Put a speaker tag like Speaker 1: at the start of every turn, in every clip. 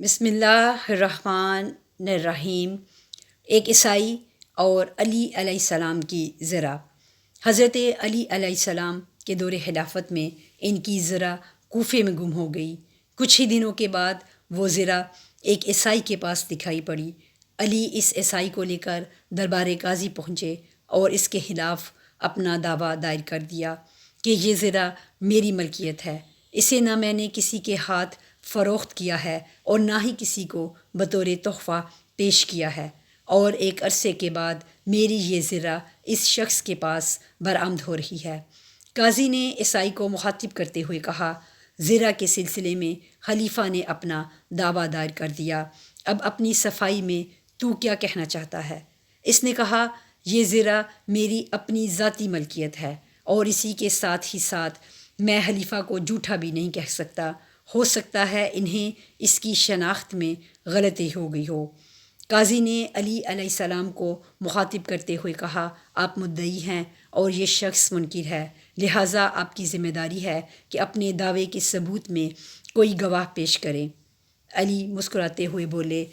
Speaker 1: بسم اللہ الرحمن الرحیم۔ ایک عیسائی اور علی علیہ السلام کی ذرا۔ حضرت علی علیہ السلام کے دور خلافت میں ان کی ذرا کوفے میں گم ہو گئی۔ کچھ ہی دنوں کے بعد وہ ذرا ایک عیسائی کے پاس دکھائی پڑی۔ علی اس عیسائی کو لے کر دربار قاضی پہنچے اور اس کے خلاف اپنا دعویٰ دائر کر دیا کہ یہ ذرا میری ملکیت ہے، اسے نہ میں نے کسی کے ہاتھ فروخت کیا ہے اور نہ ہی کسی کو بطور تحفہ پیش کیا ہے، اور ایک عرصے کے بعد میری یہ ذرا اس شخص کے پاس برآمد ہو رہی ہے۔ قاضی نے عیسائی کو مخاطب کرتے ہوئے کہا، ذرا کے سلسلے میں خلیفہ نے اپنا دعویٰ دائر کر دیا، اب اپنی صفائی میں تو کیا کہنا چاہتا ہے؟ اس نے کہا، یہ ذرا میری اپنی ذاتی ملکیت ہے اور اسی کے ساتھ ہی ساتھ میں خلیفہ کو جھوٹا بھی نہیں کہہ سکتا، ہو سکتا ہے انہیں اس کی شناخت میں غلطی ہو گئی ہو۔ قاضی نے علی علیہ السلام کو مخاطب کرتے ہوئے کہا، آپ مدعی ہیں اور یہ شخص منکر ہے، لہٰذا آپ کی ذمہ داری ہے کہ اپنے دعوے کے ثبوت میں کوئی گواہ پیش کریں۔ علی مسکراتے ہوئے بولے،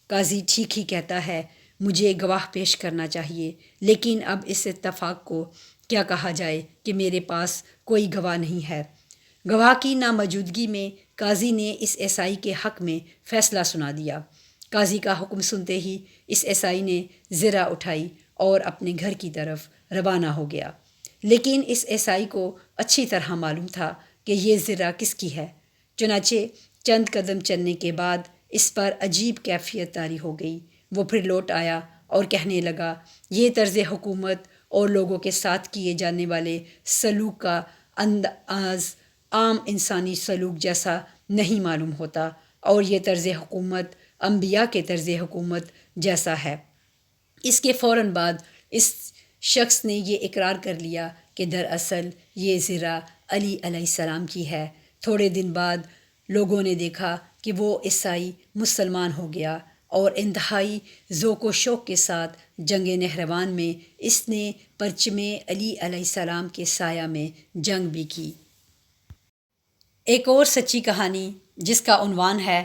Speaker 1: قاضی ٹھیک ہی کہتا ہے، مجھے گواہ پیش کرنا چاہیے، لیکن اب اس اتفاق کو کیا کہا جائے کہ میرے پاس کوئی گواہ نہیں ہے۔ گواہ کی ناموجودگی میں قاضی نے اس عیسائی کے حق میں فیصلہ سنا دیا۔ قاضی کا حکم سنتے ہی اس عیسائی نے ذرا اٹھائی اور اپنے گھر کی طرف روانہ ہو گیا، لیکن اس عیسائی کو اچھی طرح معلوم تھا کہ یہ ذرا کس کی ہے۔ چنانچہ چند قدم چلنے کے بعد اس پر عجیب کیفیت طاری ہو گئی۔ وہ پھر لوٹ آیا اور کہنے لگا، یہ طرز حکومت اور لوگوں کے ساتھ کیے جانے والے سلوک کا انداز عام انسانی سلوک جیسا نہیں معلوم ہوتا، اور یہ طرز حکومت انبیاء کے طرز حکومت جیسا ہے۔ اس کے فوراً بعد اس شخص نے یہ اقرار کر لیا کہ دراصل یہ ذرا علی علیہ السلام کی ہے۔ تھوڑے دن بعد لوگوں نے دیکھا کہ وہ عیسائی مسلمان ہو گیا، اور انتہائی ذوق و شوق کے ساتھ جنگ نہروان میں اس نے پرچم علی علیہ السلام کے سایہ میں جنگ بھی کی۔ ایک اور سچی کہانی جس کا عنوان ہے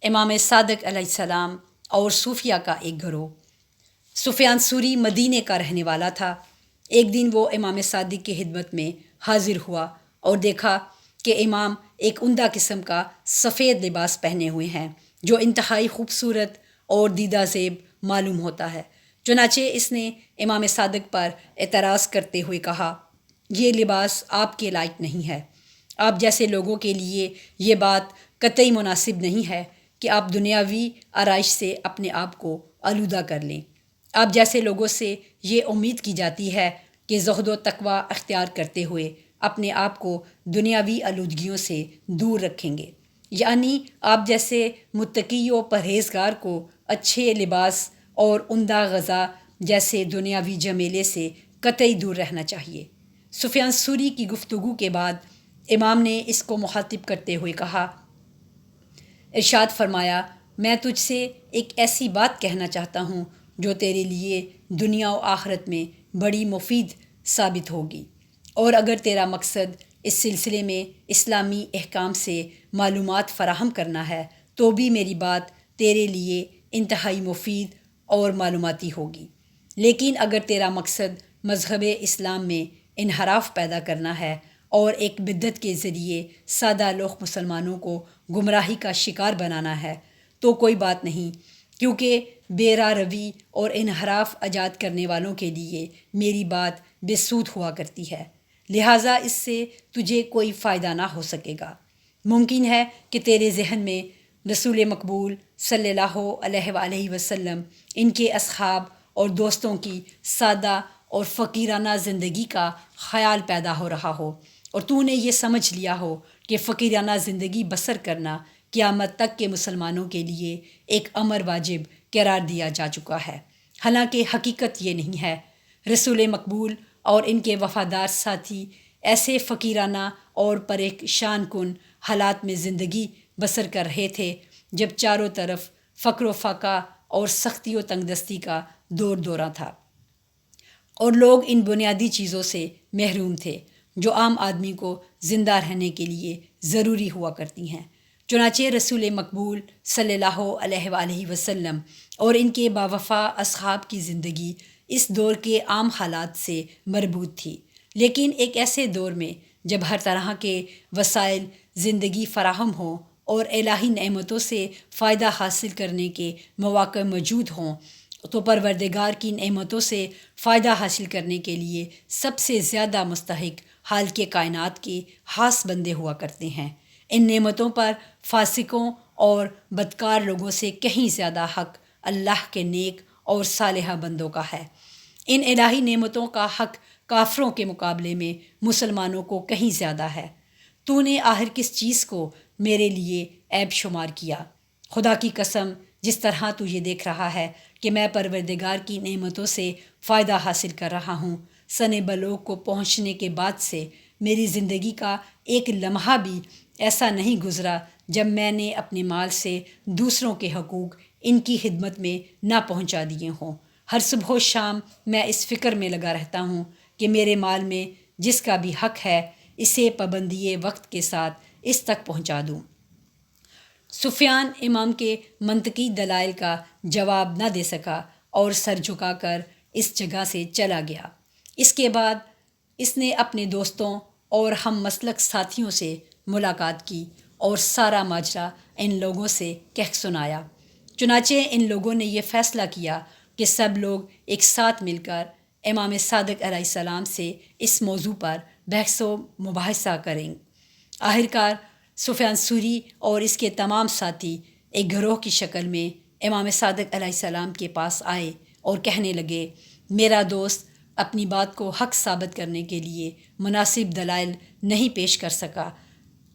Speaker 1: امام صادق علیہ السلام اور صوفیہ کا ایک گروہ۔ سفیان ثوری مدینے کا رہنے والا تھا۔ ایک دن وہ امام صادق کی خدمت میں حاضر ہوا اور دیکھا کہ امام ایک عمدہ قسم کا سفید لباس پہنے ہوئے ہیں جو انتہائی خوبصورت اور دیدہ زیب معلوم ہوتا ہے۔ چنانچہ اس نے امام صادق پر اعتراض کرتے ہوئے کہا، یہ لباس آپ کے لائق نہیں ہے۔ آپ جیسے لوگوں کے لیے یہ بات قطعی مناسب نہیں ہے کہ آپ دنیاوی آرائش سے اپنے آپ کو آلودہ کر لیں۔ آپ جیسے لوگوں سے یہ امید کی جاتی ہے کہ زہد و تقوی اختیار کرتے ہوئے اپنے آپ کو دنیاوی آلودگیوں سے دور رکھیں گے، یعنی آپ جیسے متقی و پرہیزگار کو اچھے لباس اور عمدہ غذا جیسے دنیاوی جمیلے سے قطعی دور رہنا چاہیے۔ سفیان ثوری کی گفتگو کے بعد امام نے اس کو مخاطب کرتے ہوئے کہا، ارشاد فرمایا، میں تجھ سے ایک ایسی بات کہنا چاہتا ہوں جو تیرے لیے دنیا و آخرت میں بڑی مفید ثابت ہوگی، اور اگر تیرا مقصد اس سلسلے میں اسلامی احکام سے معلومات فراہم کرنا ہے تو بھی میری بات تیرے لیے انتہائی مفید اور معلوماتی ہوگی، لیکن اگر تیرا مقصد مذہب اسلام میں انحراف پیدا کرنا ہے اور ایک بدعت کے ذریعے سادہ لوح مسلمانوں کو گمراہی کا شکار بنانا ہے تو کوئی بات نہیں، کیونکہ بے راہ روی اور انحراف ایجاد کرنے والوں کے لیے میری بات بے سود ہوا کرتی ہے، لہٰذا اس سے تجھے کوئی فائدہ نہ ہو سکے گا۔ ممکن ہے کہ تیرے ذہن میں رسول مقبول صلی اللہ علیہ وآلہ وسلم، ان کے اصحاب اور دوستوں کی سادہ اور فقیرانہ زندگی کا خیال پیدا ہو رہا ہو، اور تو نے یہ سمجھ لیا ہو کہ فقیرانہ زندگی بسر کرنا قیامت تک کے مسلمانوں کے لیے ایک امر واجب قرار دیا جا چکا ہے، حالانکہ حقیقت یہ نہیں ہے۔ رسول مقبول اور ان کے وفادار ساتھی ایسے فقیرانہ اور پریشان کن حالات میں زندگی بسر کر رہے تھے جب چاروں طرف فقر و فاقہ اور سختی و تنگ دستی کا دور دورہ تھا، اور لوگ ان بنیادی چیزوں سے محروم تھے جو عام آدمی کو زندہ رہنے کے لیے ضروری ہوا کرتی ہیں۔ چنانچہ رسول مقبول صلی اللہ علیہ وآلہ وسلم اور ان کے باوفا اصحاب کی زندگی اس دور کے عام حالات سے مربوط تھی، لیکن ایک ایسے دور میں جب ہر طرح کے وسائل زندگی فراہم ہوں اور الہی نعمتوں سے فائدہ حاصل کرنے کے مواقع موجود ہوں، تو پروردگار کی نعمتوں سے فائدہ حاصل کرنے کے لیے سب سے زیادہ مستحق حال کے کائنات کے خاص بندے ہوا کرتے ہیں۔ ان نعمتوں پر فاسقوں اور بدکار لوگوں سے کہیں زیادہ حق اللہ کے نیک اور صالحہ بندوں کا ہے۔ ان الہی نعمتوں کا حق کافروں کے مقابلے میں مسلمانوں کو کہیں زیادہ ہے۔ تو نے آخر کس چیز کو میرے لیے عیب شمار کیا؟ خدا کی قسم، جس طرح تو یہ دیکھ رہا ہے کہ میں پروردگار کی نعمتوں سے فائدہ حاصل کر رہا ہوں، سن بلوغ کو پہنچنے کے بعد سے میری زندگی کا ایک لمحہ بھی ایسا نہیں گزرا جب میں نے اپنے مال سے دوسروں کے حقوق ان کی خدمت میں نہ پہنچا دیے ہوں۔ ہر صبح و شام میں اس فکر میں لگا رہتا ہوں کہ میرے مال میں جس کا بھی حق ہے اسے پابندی وقت کے ساتھ اس تک پہنچا دوں۔ سفیان امام کے منطقی دلائل کا جواب نہ دے سکا اور سر جھکا کر اس جگہ سے چلا گیا۔ اس کے بعد اس نے اپنے دوستوں اور ہم مسلک ساتھیوں سے ملاقات کی اور سارا ماجرا ان لوگوں سے کہہ سنایا۔ چنانچہ ان لوگوں نے یہ فیصلہ کیا کہ سب لوگ ایک ساتھ مل کر امام صادق علیہ السلام سے اس موضوع پر بحث و مباحثہ کریں۔ آخرکار سفیان ثوری اور اس کے تمام ساتھی ایک گروہ کی شکل میں امام صادق علیہ السلام کے پاس آئے اور کہنے لگے، میرا دوست اپنی بات کو حق ثابت کرنے کے لیے مناسب دلائل نہیں پیش کر سکا،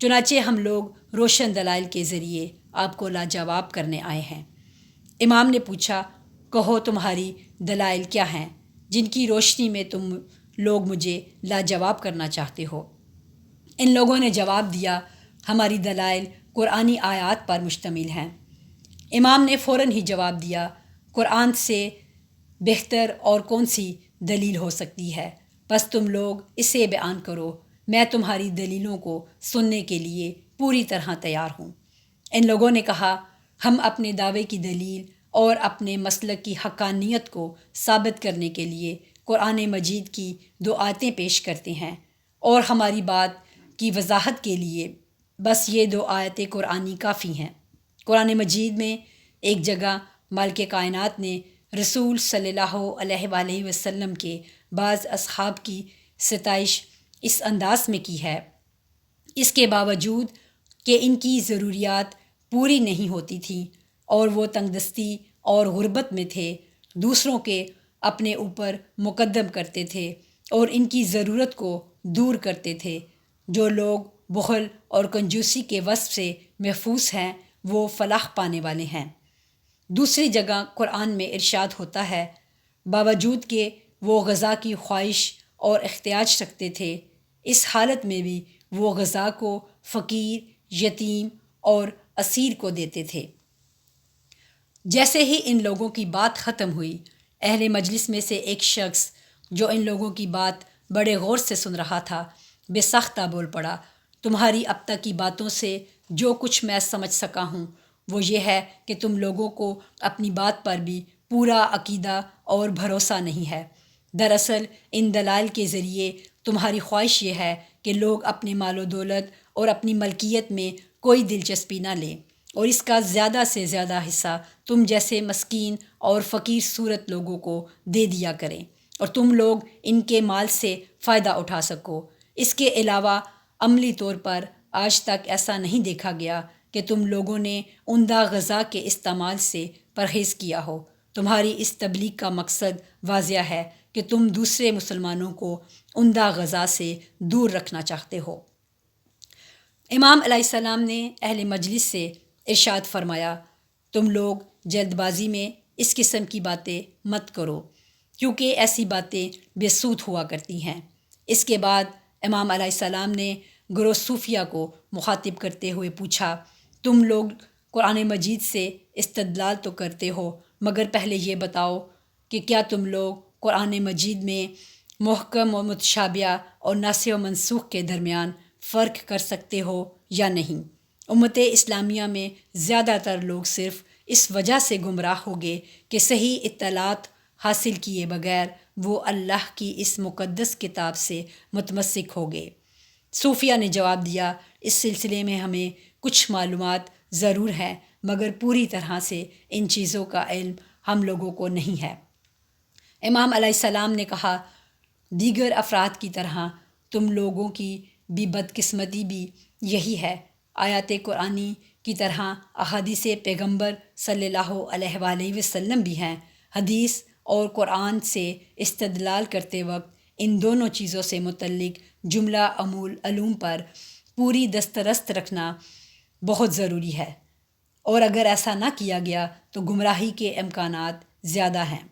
Speaker 1: چنانچہ ہم لوگ روشن دلائل کے ذریعے آپ کو لاجواب کرنے آئے ہیں۔ امام نے پوچھا، کہو تمہاری دلائل کیا ہیں جن کی روشنی میں تم لوگ مجھے لاجواب کرنا چاہتے ہو؟ ان لوگوں نے جواب دیا، ہماری دلائل قرآنی آیات پر مشتمل ہیں۔ امام نے فوراً ہی جواب دیا، قرآن سے بہتر اور کون سی دلیل ہو سکتی ہے؟ بس تم لوگ اسے بیان کرو، میں تمہاری دلیلوں کو سننے کے لیے پوری طرح تیار ہوں۔ ان لوگوں نے کہا، ہم اپنے دعوے کی دلیل اور اپنے مسلک کی حقانیت کو ثابت کرنے کے لیے قرآن مجید کی 2 آیتیں پیش کرتے ہیں، اور ہماری بات کی وضاحت کے لیے بس یہ 2 آیتیں قرآنی کافی ہیں۔ قرآن مجید میں ایک جگہ مالک کائنات نے رسول صلی اللہ علیہ وآلہ وسلم کے بعض اصحاب کی ستائش اس انداز میں کی ہے، اس کے باوجود کہ ان کی ضروریات پوری نہیں ہوتی تھیں اور وہ تنگ دستی اور غربت میں تھے، دوسروں کے اپنے اوپر مقدم کرتے تھے اور ان کی ضرورت کو دور کرتے تھے۔ جو لوگ بخل اور کنجوسی کے وصف سے محفوظ ہیں وہ فلاح پانے والے ہیں۔ دوسری جگہ قرآن میں ارشاد ہوتا ہے، باوجود کہ وہ غذا کی خواہش اور احتیاج رکھتے تھے، اس حالت میں بھی وہ غذا کو فقیر، یتیم اور اسیر کو دیتے تھے۔ جیسے ہی ان لوگوں کی بات ختم ہوئی، اہل مجلس میں سے ایک شخص جو ان لوگوں کی بات بڑے غور سے سن رہا تھا، بے ساختہ بول پڑا، تمہاری اب تک کی باتوں سے جو کچھ میں سمجھ سکا ہوں وہ یہ ہے کہ تم لوگوں کو اپنی بات پر بھی پورا عقیدہ اور بھروسہ نہیں ہے۔ دراصل ان دلائل کے ذریعے تمہاری خواہش یہ ہے کہ لوگ اپنے مال و دولت اور اپنی ملکیت میں کوئی دلچسپی نہ لیں اور اس کا زیادہ سے زیادہ حصہ تم جیسے مسکین اور فقیر صورت لوگوں کو دے دیا کریں اور تم لوگ ان کے مال سے فائدہ اٹھا سکو۔ اس کے علاوہ عملی طور پر آج تک ایسا نہیں دیکھا گیا کہ تم لوگوں نے عمدہ غذا کے استعمال سے پرہیز کیا ہو۔ تمہاری اس تبلیغ کا مقصد واضح ہے کہ تم دوسرے مسلمانوں کو عمدہ غذا سے دور رکھنا چاہتے ہو۔ امام علیہ السلام نے اہل مجلس سے ارشاد فرمایا، تم لوگ جلد بازی میں اس قسم کی باتیں مت کرو، کیونکہ ایسی باتیں بے سود ہوا کرتی ہیں۔ اس کے بعد امام علیہ السلام نے گروہ صوفیہ کو مخاطب کرتے ہوئے پوچھا، تم لوگ قرآن مجید سے استدلال تو کرتے ہو، مگر پہلے یہ بتاؤ کہ کیا تم لوگ قرآن مجید میں محکم و متشابہ اور ناسخ و منسوخ کے درمیان فرق کر سکتے ہو یا نہیں؟ امت اسلامیہ میں زیادہ تر لوگ صرف اس وجہ سے گمراہ ہو گئے کہ صحیح اطلاعات حاصل کیے بغیر وہ اللہ کی اس مقدس کتاب سے متمسک ہو گئے۔ صوفیہ نے جواب دیا، اس سلسلے میں ہمیں کچھ معلومات ضرور ہیں، مگر پوری طرح سے ان چیزوں کا علم ہم لوگوں کو نہیں ہے۔ امام علیہ السلام نے کہا، دیگر افراد کی طرح تم لوگوں کی بھی بدقسمتی بھی یہی ہے۔ آیات قرآنی کی طرح احادیث پیغمبر صلی اللہ علیہ وآلہ وسلم بھی ہیں۔ حدیث اور قرآن سے استدلال کرتے وقت ان دونوں چیزوں سے متعلق جملہ علوم پر پوری دسترست رکھنا بہت ضروری ہے، اور اگر ایسا نہ کیا گیا تو گمراہی کے امکانات زیادہ ہیں۔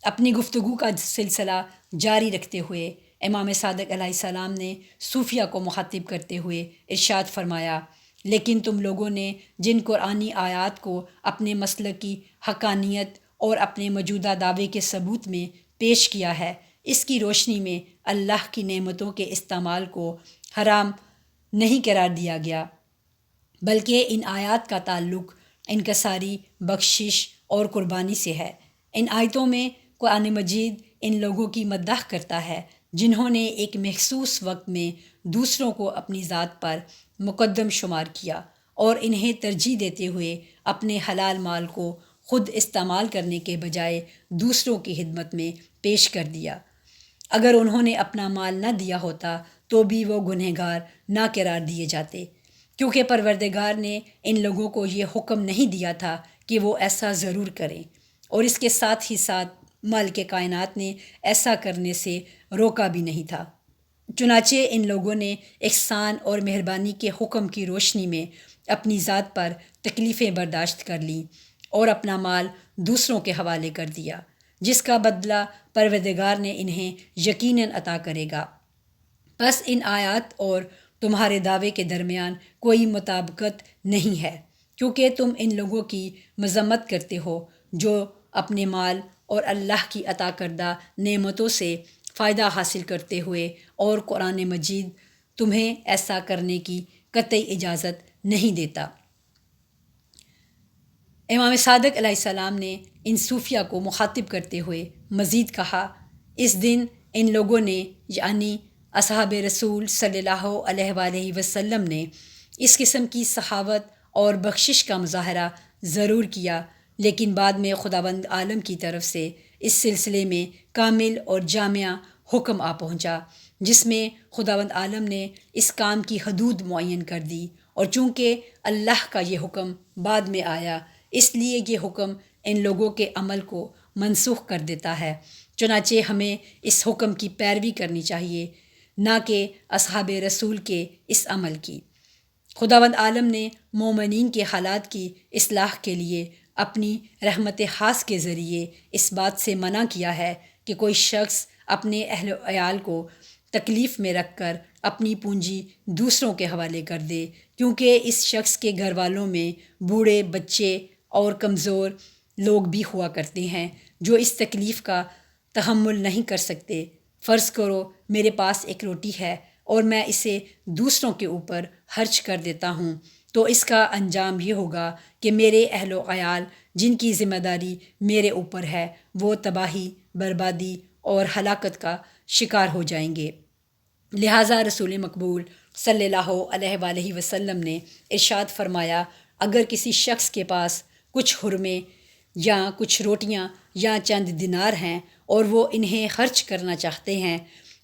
Speaker 1: اپنی گفتگو کا سلسلہ جاری رکھتے ہوئے امام صادق علیہ السلام نے صوفیہ کو مخاطب کرتے ہوئے ارشاد فرمایا، لیکن تم لوگوں نے جن قرآنی آیات کو اپنے مسلک کی حقانیت اور اپنے موجودہ دعوے کے ثبوت میں پیش کیا ہے، اس کی روشنی میں اللہ کی نعمتوں کے استعمال کو حرام نہیں قرار دیا گیا، بلکہ ان آیات کا تعلق انکساری، بخشش اور قربانی سے ہے۔ ان آیتوں میں قرآن مجید ان لوگوں کی مدح کرتا ہے جنہوں نے ایک مخصوص وقت میں دوسروں کو اپنی ذات پر مقدم شمار کیا اور انہیں ترجیح دیتے ہوئے اپنے حلال مال کو خود استعمال کرنے کے بجائے دوسروں کی خدمت میں پیش کر دیا۔ اگر انہوں نے اپنا مال نہ دیا ہوتا تو بھی وہ گنہگار نہ قرار دیے جاتے، کیونکہ پروردگار نے ان لوگوں کو یہ حکم نہیں دیا تھا کہ وہ ایسا ضرور کریں، اور اس کے ساتھ ہی ساتھ مالک کائنات نے ایسا کرنے سے روکا بھی نہیں تھا۔ چنانچہ ان لوگوں نے احسان اور مہربانی کے حکم کی روشنی میں اپنی ذات پر تکلیفیں برداشت کر لیں اور اپنا مال دوسروں کے حوالے کر دیا، جس کا بدلہ پروردگار نے انہیں یقیناً عطا کرے گا۔ بس ان آیات اور تمہارے دعوے کے درمیان کوئی مطابقت نہیں ہے، کیونکہ تم ان لوگوں کی مذمت کرتے ہو جو اپنے مال اور اللہ کی عطا کردہ نعمتوں سے فائدہ حاصل کرتے ہوئے، اور قرآن مجید تمہیں ایسا کرنے کی قطعی اجازت نہیں دیتا۔ امام صادق علیہ السلام نے ان صوفیہ کو مخاطب کرتے ہوئے مزید کہا، اس دن ان لوگوں نے یعنی اصحاب رسول صلی اللہ علیہ وآلہ وسلم نے اس قسم کی سخاوت اور بخشش کا مظاہرہ ضرور کیا، لیکن بعد میں خداوند عالم کی طرف سے اس سلسلے میں کامل اور جامع حکم آ پہنچا، جس میں خداوند عالم نے اس کام کی حدود معین کر دی، اور چونکہ اللہ کا یہ حکم بعد میں آیا، اس لیے یہ حکم ان لوگوں کے عمل کو منسوخ کر دیتا ہے۔ چنانچہ ہمیں اس حکم کی پیروی کرنی چاہیے، نہ کہ اصحاب رسول کے اس عمل کی۔ خداوند عالم نے مومنین کے حالات کی اصلاح کے لیے اپنی رحمت خاص کے ذریعے اس بات سے منع کیا ہے کہ کوئی شخص اپنے اہل و عیال کو تکلیف میں رکھ کر اپنی پونجی دوسروں کے حوالے کر دے، کیونکہ اس شخص کے گھر والوں میں بوڑھے، بچے اور کمزور لوگ بھی ہوا کرتے ہیں جو اس تکلیف کا تحمل نہیں کر سکتے۔ فرض کرو میرے پاس ایک روٹی ہے اور میں اسے دوسروں کے اوپر خرچ کر دیتا ہوں، تو اس کا انجام یہ ہوگا کہ میرے اہل و عیال جن کی ذمہ داری میرے اوپر ہے وہ تباہی، بربادی اور ہلاکت کا شکار ہو جائیں گے۔ لہٰذا رسول مقبول صلی اللہ علیہ وآلہ وسلم نے ارشاد فرمایا، اگر کسی شخص کے پاس کچھ خرمے یا کچھ روٹیاں یا چند دینار ہیں اور وہ انہیں خرچ کرنا چاہتے ہیں،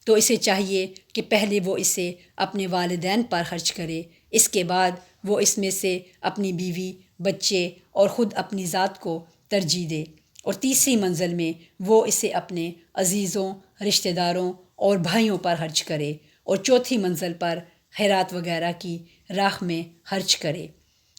Speaker 1: تو اسے چاہیے کہ پہلے وہ اسے اپنے والدین پر خرچ کرے، اس کے بعد وہ اس میں سے اپنی بیوی، بچے اور خود اپنی ذات کو ترجیح دے، اور تیسری منزل میں وہ اسے اپنے عزیزوں، رشتہ داروں اور بھائیوں پر خرچ کرے، اور چوتھی منزل پر خیرات وغیرہ کی راہ میں خرچ کرے۔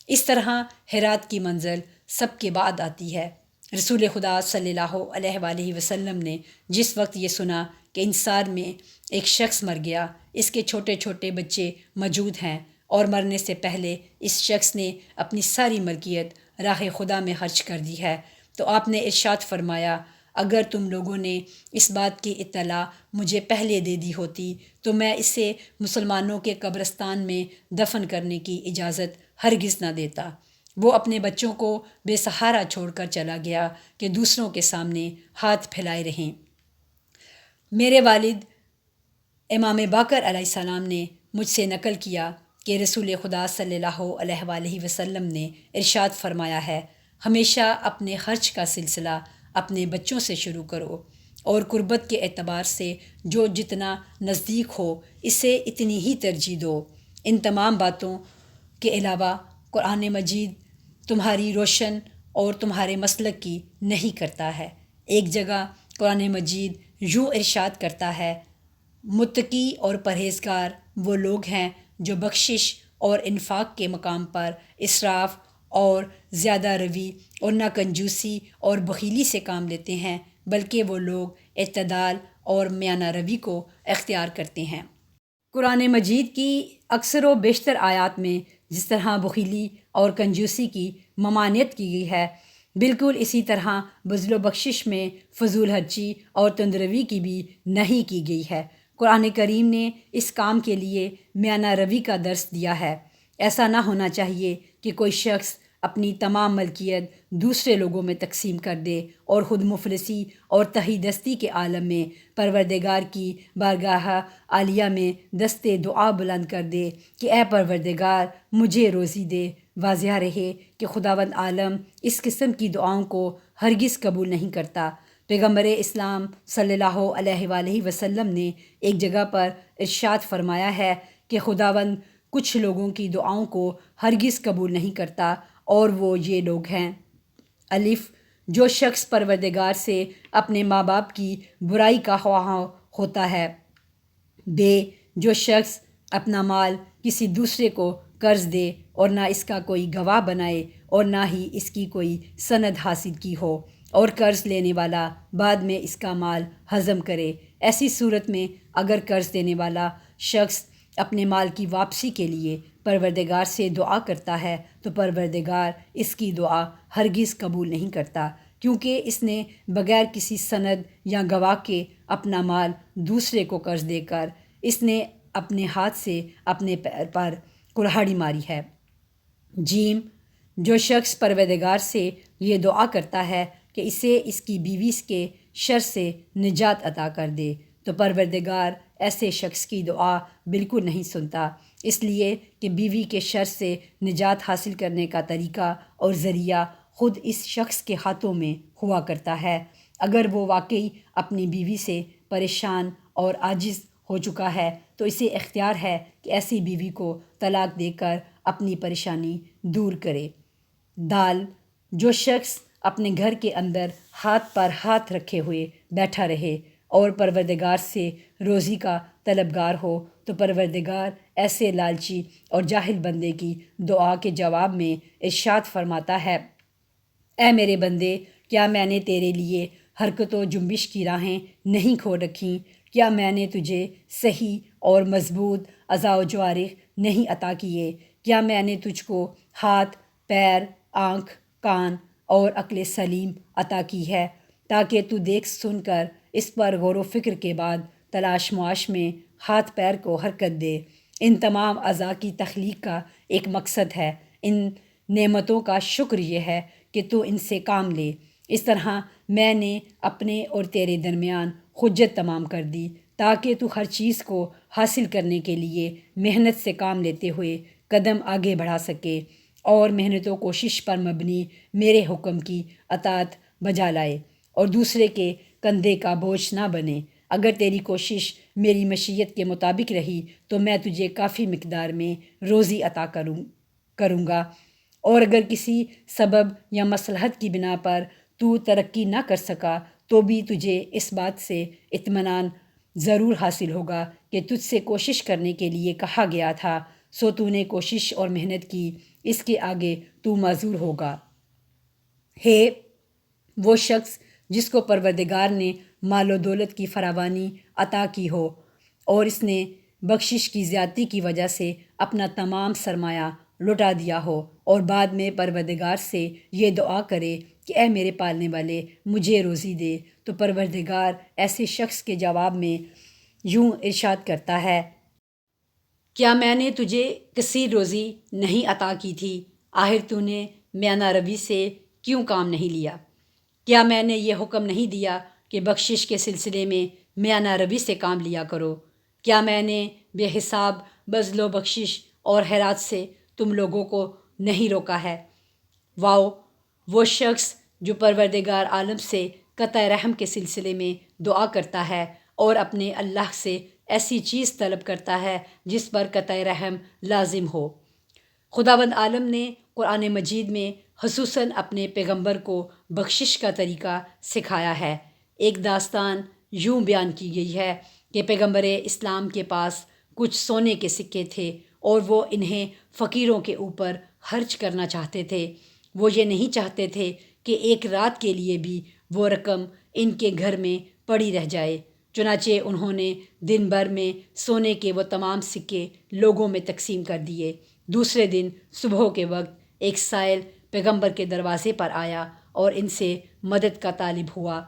Speaker 1: اس طرح خیرات کی منزل سب کے بعد آتی ہے۔ رسول خدا صلی اللہ علیہ وآلہ وسلم نے جس وقت یہ سنا کہ انصار میں ایک شخص مر گیا، اس کے چھوٹے چھوٹے بچے موجود ہیں، اور مرنے سے پہلے اس شخص نے اپنی ساری ملکیت راہ خدا میں خرچ کر دی ہے، تو آپ نے ارشاد فرمایا، اگر تم لوگوں نے اس بات کی اطلاع مجھے پہلے دے دی ہوتی تو میں اسے مسلمانوں کے قبرستان میں دفن کرنے کی اجازت ہرگز نہ دیتا۔ وہ اپنے بچوں کو بے سہارا چھوڑ کر چلا گیا کہ دوسروں کے سامنے ہاتھ پھیلائے رہیں۔ میرے والد امام باقر علیہ السلام نے مجھ سے نقل کیا کہ رسول خدا صلی اللہ علیہ وآلہ وسلم نے ارشاد فرمایا ہے، ہمیشہ اپنے خرچ کا سلسلہ اپنے بچوں سے شروع کرو، اور قربت کے اعتبار سے جو جتنا نزدیک ہو اسے اتنی ہی ترجیح دو۔ ان تمام باتوں کے علاوہ قرآن مجید تمہاری روشن اور تمہارے مسلک کی نہیں کرتا ہے۔ ایک جگہ قرآن مجید یوں ارشاد کرتا ہے، متقی اور پرہیزگار وہ لوگ ہیں جو بخشش اور انفاق کے مقام پر اسراف اور زیادہ روی اور نہ کنجوسی اور بخیلی سے کام لیتے ہیں، بلکہ وہ لوگ اعتدال اور میانہ روی کو اختیار کرتے ہیں۔ قرآن مجید کی اکثر و بیشتر آیات میں جس طرح بخیلی اور کنجوسی کی ممانعت کی گئی ہے، بالکل اسی طرح بذل و بخشش میں فضول خرچی اور تندروی کی بھی نہیں کی گئی ہے۔ قرآن کریم نے اس کام کے لیے میانہ روی کا درس دیا ہے۔ ایسا نہ ہونا چاہیے کہ کوئی شخص اپنی تمام ملکیت دوسرے لوگوں میں تقسیم کر دے اور خود مفلسی اور تہی دستی کے عالم میں پروردگار کی بارگاہ عالیہ میں دست دعا بلند کر دے کہ اے پروردگار مجھے روزی دے۔ واضح رہے کہ خداوند عالم اس قسم کی دعاؤں کو ہرگز قبول نہیں کرتا۔ پیغمبر اسلام صلی اللہ علیہ وآلہ وسلم نے ایک جگہ پر ارشاد فرمایا ہے کہ خداوند کچھ لوگوں کی دعاؤں کو ہرگز قبول نہیں کرتا، اور وہ یہ لوگ ہیں: الف، جو شخص پروردگار سے اپنے ماں باپ کی برائی کا خواہاں ہوتا ہے۔ ب، جو شخص اپنا مال کسی دوسرے کو قرض دے اور نہ اس کا کوئی گواہ بنائے اور نہ ہی اس کی کوئی سند حاصل کی ہو، اور قرض لینے والا بعد میں اس کا مال ہضم کرے۔ ایسی صورت میں اگر قرض دینے والا شخص اپنے مال کی واپسی کے لیے پروردگار سے دعا کرتا ہے تو پروردگار اس کی دعا ہرگز قبول نہیں کرتا، کیونکہ اس نے بغیر کسی سند یا گواہ کے اپنا مال دوسرے کو قرض دے کر اس نے اپنے ہاتھ سے اپنے پیر پر کلہاڑی ماری ہے۔ جیم، جو شخص پروردگار سے یہ دعا کرتا ہے کہ اسے اس کی بیوی کے شر سے نجات عطا کر دے تو پروردگار ایسے شخص کی دعا بالکل نہیں سنتا، اس لیے کہ بیوی کے شر سے نجات حاصل کرنے کا طریقہ اور ذریعہ خود اس شخص کے ہاتھوں میں ہوا کرتا ہے۔ اگر وہ واقعی اپنی بیوی سے پریشان اور عاجز ہو چکا ہے تو اسے اختیار ہے کہ ایسی بیوی کو طلاق دے کر اپنی پریشانی دور کرے۔ دال، جو شخص اپنے گھر کے اندر ہاتھ پر ہاتھ رکھے ہوئے بیٹھا رہے اور پروردگار سے روزی کا طلبگار ہو تو پروردگار ایسے لالچی اور جاہل بندے کی دعا کے جواب میں ارشاد فرماتا ہے، اے میرے بندے، کیا میں نے تیرے لیے حرکت و جنبش کی راہیں نہیں کھول رکھیں؟ کیا میں نے تجھے صحیح اور مضبوط اعضاء و جوارح نہیں عطا کیے؟ کیا میں نے تجھ کو ہاتھ، پیر، آنکھ، کان اور عقل سلیم عطا کی ہے تاکہ تو دیکھ سن کر اس پر غور و فکر کے بعد تلاش معاش میں ہاتھ پیر کو حرکت دے؟ ان تمام اعضاء کی تخلیق کا ایک مقصد ہے۔ ان نعمتوں کا شکر یہ ہے کہ تو ان سے کام لے۔ اس طرح میں نے اپنے اور تیرے درمیان حجت تمام کر دی تاکہ تو ہر چیز کو حاصل کرنے کے لیے محنت سے کام لیتے ہوئے قدم آگے بڑھا سکے اور محنت و کوشش پر مبنی میرے حکم کی اطاعت بجا لائے اور دوسرے کے کندھے کا بوجھ نہ بنے۔ اگر تیری کوشش میری مشیت کے مطابق رہی تو میں تجھے کافی مقدار میں روزی عطا کروں گا، اور اگر کسی سبب یا مصلحت کی بنا پر تو ترقی نہ کر سکا تو بھی تجھے اس بات سے اطمینان ضرور حاصل ہوگا کہ تجھ سے کوشش کرنے کے لیے کہا گیا تھا، سو تو نے کوشش اور محنت کی، اس کے آگے تو معذور ہوگا۔ ہے وہ شخص جس کو پروردگار نے مال و دولت کی فراوانی عطا کی ہو اور اس نے بخشش کی زیادتی کی وجہ سے اپنا تمام سرمایہ لٹا دیا ہو اور بعد میں پروردگار سے یہ دعا کرے کہ اے میرے پالنے والے مجھے روزی دے، تو پروردگار ایسے شخص کے جواب میں یوں ارشاد کرتا ہے، کیا میں نے تجھے کثیر روزی نہیں عطا کی تھی؟ آخر تو نے میانہ روی سے کیوں کام نہیں لیا؟ کیا میں نے یہ حکم نہیں دیا کہ بخشش کے سلسلے میں میانہ روی سے کام لیا کرو؟ کیا میں نے بے حساب بذل و بخشش اور خیرات سے تم لوگوں کو نہیں روکا ہے؟ واؤ، وہ شخص جو پروردگار عالم سے قطع رحم کے سلسلے میں دعا کرتا ہے اور اپنے اللہ سے ایسی چیز طلب کرتا ہے جس پر قطع رحم لازم ہو۔ خداوند عالم نے قرآن مجید میں خصوصاً اپنے پیغمبر کو بخشش کا طریقہ سکھایا ہے۔ ایک داستان یوں بیان کی گئی ہے کہ پیغمبر اسلام کے پاس کچھ سونے کے سکے تھے اور وہ انہیں فقیروں کے اوپر خرچ کرنا چاہتے تھے۔ وہ یہ نہیں چاہتے تھے کہ ایک رات کے لیے بھی وہ رقم ان کے گھر میں پڑی رہ جائے، چنانچہ انہوں نے دن بھر میں سونے کے وہ تمام سکے لوگوں میں تقسیم کر دیے۔ دوسرے دن صبح کے وقت ایک سائل پیغمبر کے دروازے پر آیا اور ان سے مدد کا طالب ہوا۔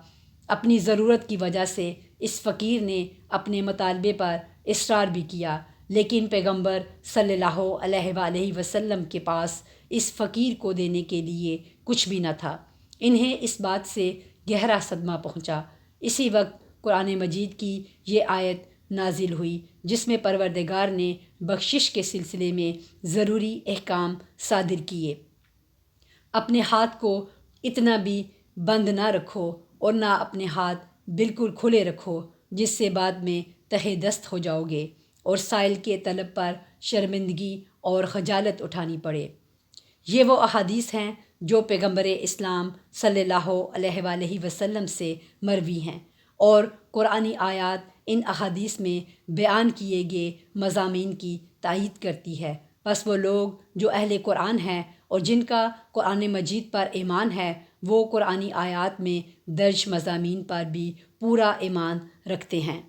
Speaker 1: اپنی ضرورت کی وجہ سے اس فقیر نے اپنے مطالبے پر اصرار بھی کیا، لیکن پیغمبر صلی اللہ علیہ وآلہ وسلم کے پاس اس فقیر کو دینے کے لیے کچھ بھی نہ تھا۔ انہیں اس بات سے گہرا صدمہ پہنچا۔ اسی وقت قرآن مجید کی یہ آیت نازل ہوئی جس میں پروردگار نے بخشش کے سلسلے میں ضروری احکام صادر کیے۔ اپنے ہاتھ کو اتنا بھی بند نہ رکھو اور نہ اپنے ہاتھ بالکل کھلے رکھو جس سے بعد میں تہے دست ہو جاؤ گے اور سائل کے طلب پر شرمندگی اور خجالت اٹھانی پڑے۔ یہ وہ احادیث ہیں جو پیغمبر اسلام صلی اللہ علیہ وآلہ وسلم سے مروی ہیں، اور قرآنی آیات ان احادیث میں بیان کیے گئے مضامین کی تائید کرتی ہے۔ پس وہ لوگ جو اہل قرآن ہیں اور جن کا قرآن مجید پر ایمان ہے، وہ قرآنی آیات میں درج مضامین پر بھی پورا ایمان رکھتے ہیں۔